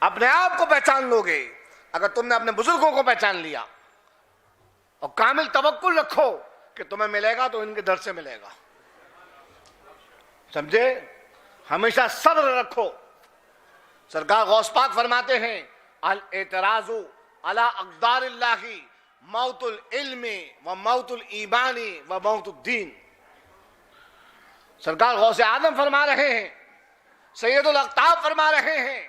اپنے آپ کو پہچان لو گے اگر تم نے اپنے بزرگوں کو پہچان لیا، اور کامل توکل رکھو کہ تمہیں ملے گا تو ان کے در سے ملے گا، سمجھے؟ ہمیشہ صبر رکھو۔ سرکار غوث پاک فرماتے ہیں الاعتراض علی اقدار اللہ موت العلم و موت الایمان و موت الدین۔ سرکار غوث اعظم فرما رہے ہیں، سید الاقطاب فرما رہے ہیں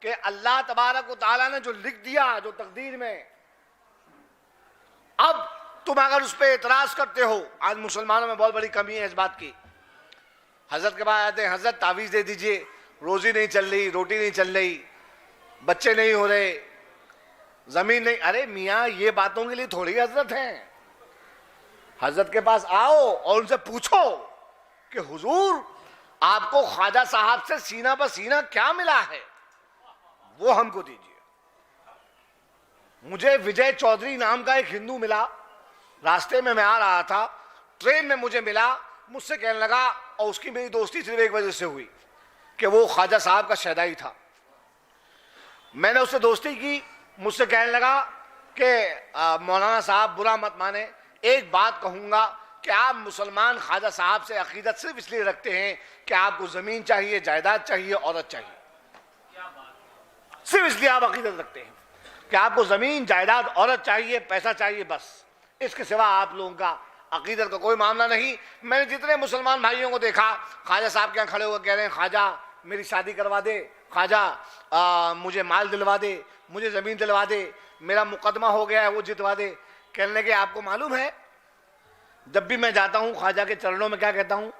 کہ اللہ تبارک و تعالیٰ نے جو لکھ دیا جو تقدیر میں، اب تم اگر اس پہ اعتراض کرتے ہو، آج مسلمانوں میں بہت بڑی کمی ہے اس بات کی۔ حضرت کے بعد آتے ہیں، حضرت تعویذ دے دیجئے، روزی نہیں چل رہی، روٹی نہیں چل رہی، بچے نہیں ہو رہے، زمین نہیں۔ ارے میاں یہ باتوں کے لیے تھوڑی حضرت ہیں۔ حضرت کے پاس آؤ اور ان سے پوچھو کہ حضور آپ کو خواجہ صاحب سے سینہ بہ سینہ کیا ملا ہے، وہ ہم کو دیجیے۔ مجھے وجے چودھری نام کا ایک ہندو ملا، راستے میں آ رہا تھا، ٹرین میں مجھے ملا، مجھ سے کہنے لگا، اور اس کی میری دوستی صرف ایک وجہ سے ہوئی کہ وہ خواجہ صاحب کا شہدائی تھا۔ میں نے اس سے دوستی کی، مجھ سے کہنے لگا کہ مولانا صاحب برا مت مانے، ایک بات کہوں گا کہ آپ مسلمان خواجہ صاحب سے عقیدت صرف اس لیے رکھتے ہیں کہ آپ کو زمین چاہیے، جائیداد چاہیے، عورت چاہیے، صرف اس لیے آپ عقیدت رکھتے ہیں کہ آپ کو زمین، جائیداد، عورت چاہیے، پیسہ چاہیے، بس اس کے سوا آپ لوگوں کا عقیدت کا کوئی معاملہ نہیں۔ میں نے جتنے مسلمان بھائیوں کو دیکھا خواجہ صاحب کے یہاں کھڑے ہوئے کہہ رہے ہیں خواجہ میری شادی کروا دے، خواجہ مجھے مال دلوا دے، مجھے زمین دلوا دے، میرا مقدمہ ہو گیا ہے وہ جتوا دے۔ کہنے لگے آپ کو معلوم ہے جب بھی میں جاتا ہوں خواجہ کے چرنوں میں کیا کہتا ہوں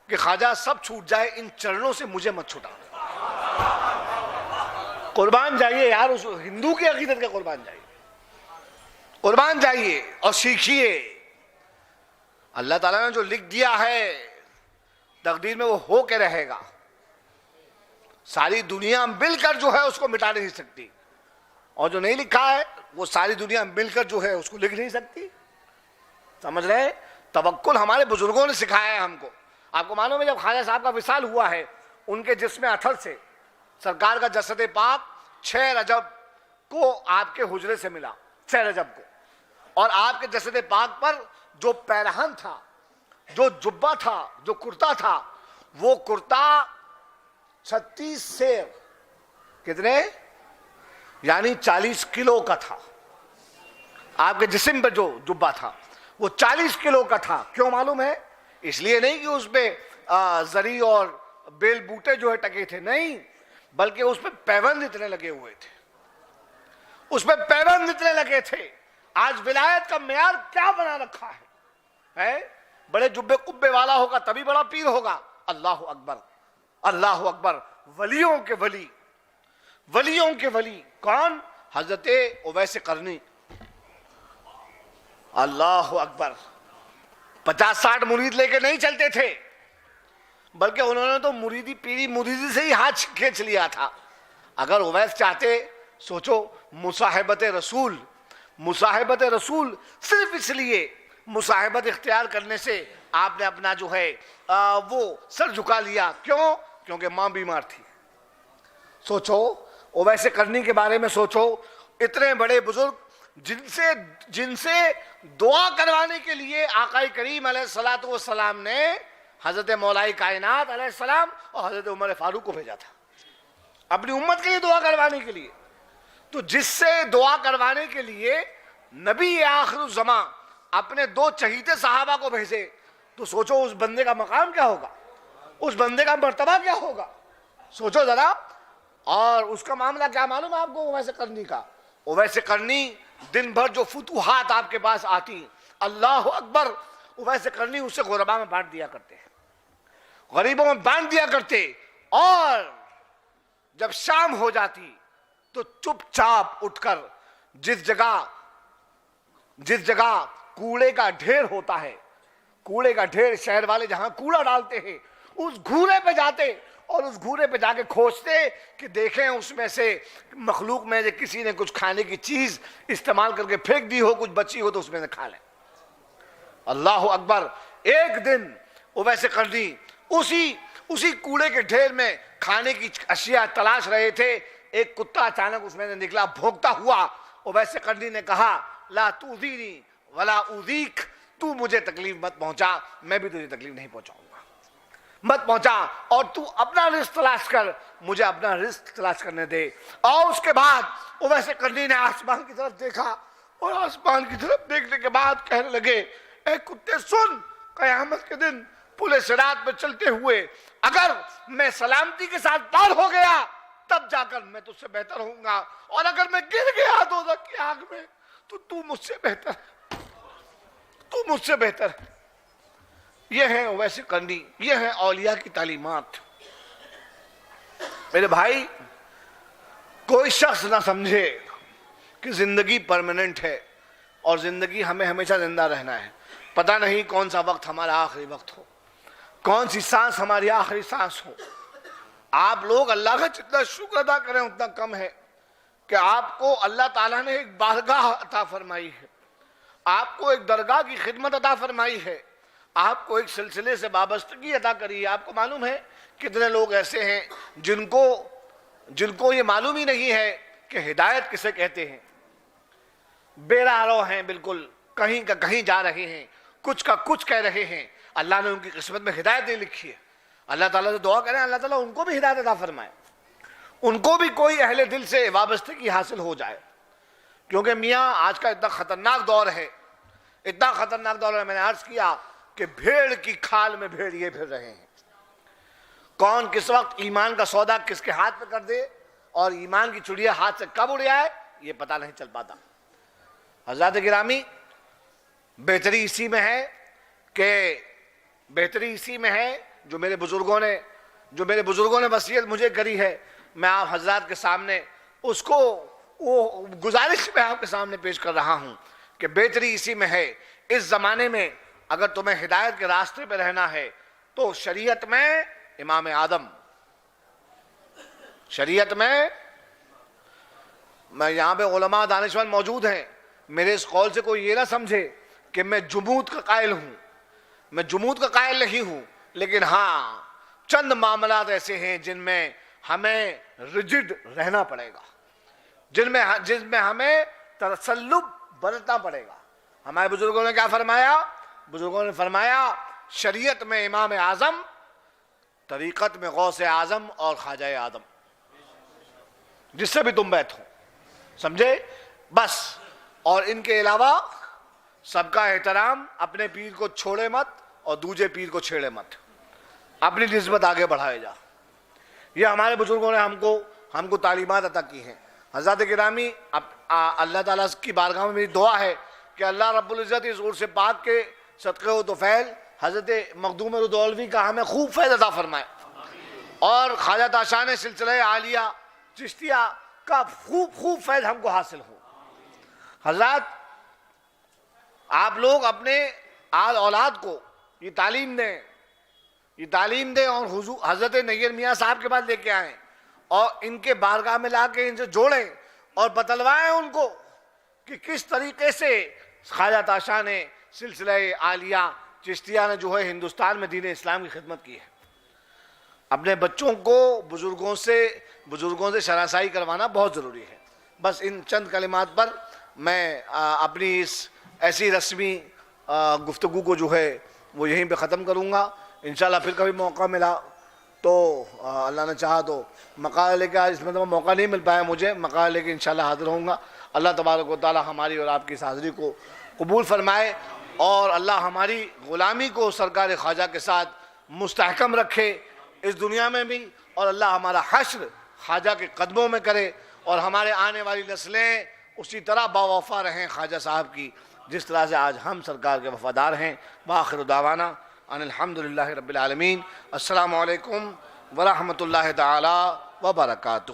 کہ خواجہ سب چھوٹ جائے ان چرنوں سے مجھے مت چھوٹا۔ قربان جائیے یار، اس ہندو کی عقیدت کے قربان جائیے، قربان جائیے اور سیکھیے۔ اللہ تعالیٰ نے جو لکھ دیا ہے تقدیر میں وہ ہو کے رہے گا، ساری دنیا مل کر جو ہے اس کو مٹا نہیں سکتی، اور جو نہیں لکھا ہے وہ ساری دنیا مل کر جو ہے اس کو لکھ نہیں سکتی، سمجھ رہے؟ توکل ہمارے بزرگوں نے سکھایا ہے ہم کو۔ آپ کو معلوم ہے جب خواجہ صاحب کا وصال ہوا ہے، ان کے جسم اطہر سے سرکار کا جسد پاک 6 رجب کو آپ کے حجرے سے ملا، 6 رجب کو، اور آپ کے جسد پاک پر جو پیرہن تھا، جو جبہ تھا، جو کرتا تھا، وہ کرتا 36 سیر، کتنے؟ یعنی 40 کلو کا تھا۔ آپ کے جسم پر جو جبہ تھا وہ 40 کلو کا تھا۔ کیوں معلوم ہے؟ اس لیے نہیں کہ اس پہ زری اور بیل بوٹے جو ہے ٹکے تھے، نہیں، بلکہ اس پہ پیوند اتنے لگے ہوئے تھے، اس پہ پیوند اتنے لگے تھے۔ آج ولایت کا معیار کیا بنا رکھا ہے؟ بڑے جبے قبے والا ہوگا تبھی بڑا پیر ہوگا؟ اللہ اکبر، اللہ اکبر۔ ولیوں کے ولی، ولیوں کے ولی کون؟ حضرت اویس قرنی، اللہ اکبر۔ 50-60 مرید لے کے نہیں چلتے تھے، بلکہ انہوں نے تو مریدی پیری مریدی سے ہی ہاتھ کھینچ لیا تھا۔ اگر اویس چاہتے، سوچو، مصاحبت رسول، مصاحبت رسول، صرف اس لیے مصاحبت اختیار کرنے سے آپ نے اپنا جو ہے وہ سر جھکا لیا۔ کیوں؟ کیونکہ ماں بیمار تھی۔ سوچو اویس قرنی کے بارے میں، سوچو اتنے بڑے بزرگ جن سے دعا کروانے کے لیے آقا کریم علیہ الصلوۃ والسلام نے حضرت مولا کائنات علیہ السلام اور حضرت عمر فاروق کو بھیجا تھا اپنی امت کے لیے دعا کروانے کے لیے۔ تو جس سے دعا کروانے کے لیے نبی آخر الزمان اپنے 2 چہیتے صحابہ کو بھیجے، تو سوچو اس بندے کا مقام کیا ہوگا، اس بندے کا مرتبہ کیا ہوگا، سوچو ذرا۔ اور اس کا معاملہ کیا معلوم ہے آپ کو اویس قرنی کا؟ اویس قرنی دن بھر جو فتوحات آپ کے پاس آتی، اللہ اکبر، اویس قرنی اسے غربا میں بانٹ دیا کرتے ہیں، غریبوں میں بانٹ دیا کرتے، اور جب شام ہو جاتی تو چپ چاپ اٹھ کر جس جگہ کوڑے کا ڈھیر ہوتا ہے، کوڑے کا ڈھیر، شہر والے جہاں کوڑا ڈالتے ہیں، اس گھورے پہ جاتے اور اس گھورے پہ جا کے کھوجتے کہ دیکھیں اس میں سے مخلوق میں سے کسی نے کچھ کھانے کی چیز استعمال کر کے پھینک دی ہو، کچھ بچی ہو تو اس میں سے کھا لیں۔ اللہ اکبر۔ ایک دن اویس قرنی اسی کوڑے کے ڈھیر میں کھانے کی اشیاء تلاش رہے تھے ایک کتا اچانک اس میں سے نکلا بھونکتا ہوا، اور ویسے کرنی نے کہا لا تؤذینی ولا اؤذیک، تو مجھے تکلیف مت پہنچا، میں بھی تجھے تکلیف نہیں پہنچاؤں گا، مت پہنچا، اور تو اپنا رزق تلاش کر، مجھے اپنا رزق تلاش کرنے دے۔ اور اس کے بعد وہ ویسے کرنی نے آسمان کی طرف دیکھا، اور آسمان کی طرف دیکھنے کے بعد کہنے لگے اے کتے سن، قیامت کے دن پل صراط پہ چلتے ہوئے اگر میں سلامتی کے ساتھ پار ہو گیا تب جا کر میں تجھ سے بہتر ہوں گا، اور اگر میں گر گیا دوزخ کی آگ میں تو مجھ سے بہتر ہے، تو مجھ سے بہتر ہے۔ یہ ہے ویسے کرنی، یہ ہے اولیاء کی تعلیمات۔ میرے بھائی، کوئی شخص نہ سمجھے کہ زندگی پرماننٹ ہے اور زندگی ہمیں ہمیشہ زندہ رہنا ہے۔ پتہ نہیں کون سا وقت ہمارا آخری وقت ہو، کون سی سانس ہماری آخری سانس ہو۔ آپ لوگ اللہ کا جتنا شکر ادا کریں اتنا کم ہے کہ آپ کو اللہ تعالیٰ نے ایک بارگاہ عطا فرمائی ہے، آپ کو ایک درگاہ کی خدمت عطا فرمائی ہے، آپ کو ایک سلسلے سے وابستگی عطا کری ہے۔ آپ کو معلوم ہے کتنے لوگ ایسے ہیں جن کو یہ معلوم ہی نہیں ہے کہ ہدایت کسے کہتے ہیں، بے راہ رو ہیں، بالکل کہیں کا کہیں جا رہے ہیں، کچھ کا کچھ کہہ رہے ہیں، اللہ نے ان کی قسمت میں ہدایت نہیں لکھی ہے۔ اللہ تعالیٰ سے دعا کریں اللہ تعالیٰ ان کو بھی ہدایت عطا فرمائے، ان کو بھی کوئی اہل دل سے وابستگی حاصل ہو جائے، کیونکہ میاں آج کا اتنا خطرناک دور ہے، اتنا خطرناک دور ہے، میں نے عرض کیا کہ بھیڑ کی کھال میں بھیڑیے پھر رہے ہیں۔ کون کس وقت ایمان کا سودا کس کے ہاتھ پہ کر دے اور ایمان کی چڑیا ہاتھ سے کب اڑ جائے یہ پتہ نہیں چل پاتا۔ حضرات گرامی، بہتری اسی میں ہے جو میرے بزرگوں نے وصیت مجھے کری ہے، میں آپ حضرات کے سامنے اس کو وہ گزارش میں آپ کے سامنے پیش کر رہا ہوں کہ بہتری اسی میں ہے۔ اس زمانے میں اگر تمہیں ہدایت کے راستے پہ رہنا ہے تو شریعت میں امام اعظم، شریعت میں یہاں پہ علماء دانشور موجود ہیں، میرے اس قول سے کوئی یہ نہ سمجھے کہ میں جمود کا قائل ہوں، میں جمود کا قائل نہیں ہوں، لیکن ہاں چند معاملات ایسے ہیں جن میں ہمیں رجڈ رہنا پڑے گا، جن میں ہمیں تسلب برتنا پڑے گا۔ ہمارے بزرگوں نے کیا فرمایا؟ بزرگوں نے فرمایا شریعت میں امام اعظم، طریقت میں غوث اعظم اور خواجہ اعظم، جس سے بھی تم بیٹھو، سمجھے؟ بس، اور ان کے علاوہ سب کا احترام، اپنے پیر کو چھوڑے مت اور دوسرے پیر کو چھیڑے مت، اپنی نسبت آگے بڑھائے جا۔ یہ ہمارے بزرگوں نے ہم کو تعلیمات عطا کی ہیں۔ حضرات گرامی، اللہ تعالیٰ کی بارگاہ میں میری دعا ہے کہ اللہ رب العزت اس عرس پاک کے صدقے و طفیل حضرت مخدوم رودولوی کا ہمیں خوب فیض عطا فرمائے، اور خواجہ تاشان سلسلہ عالیہ چشتیہ کا خوب فیض ہم کو حاصل ہو۔ حضرات، آپ لوگ اپنے آل اولاد کو یہ تعلیم دیں اور حضرت نیر میاں صاحب کے بعد لے کے آئیں اور ان کے بارگاہ میں لا کے ان سے جوڑیں اور بتلوائیں ان کو کہ کس طریقے سے خواجہ تاشان سلسلہ عالیہ چشتیہ نے جو ہے ہندوستان میں دین اسلام کی خدمت کی ہے۔ اپنے بچوں کو بزرگوں سے شناسائی کروانا بہت ضروری ہے۔ بس ان چند کلمات پر میں اپنی اس ایسی رسمی گفتگو کو جو ہے وہ یہیں پہ ختم کروں گا۔ انشاءاللہ پھر کبھی موقع ملا تو اللہ نے چاہا تو مقالہ لے کے، آج اس میں موقع نہیں مل پایا مجھے، مقالہ لے کے انشاءاللہ حاضر ہوں گا۔ اللہ تبارک و تعالی ہماری اور آپ کی اس حاضری کو قبول فرمائے، اور اللہ ہماری غلامی کو سرکار خواجہ کے ساتھ مستحکم رکھے اس دنیا میں بھی، اور اللہ ہمارا حشر خواجہ کے قدموں میں کرے، اور ہمارے آنے والی نسلیں اسی طرح باوفا رہیں خواجہ صاحب کی جس طرح سے آج ہم سرکار کے وفادار ہیں۔ وآخر دعوانا ان الحمدللہ رب العالمین۔ السلام علیکم ورحمۃ اللہ تعالی وبرکاتہ۔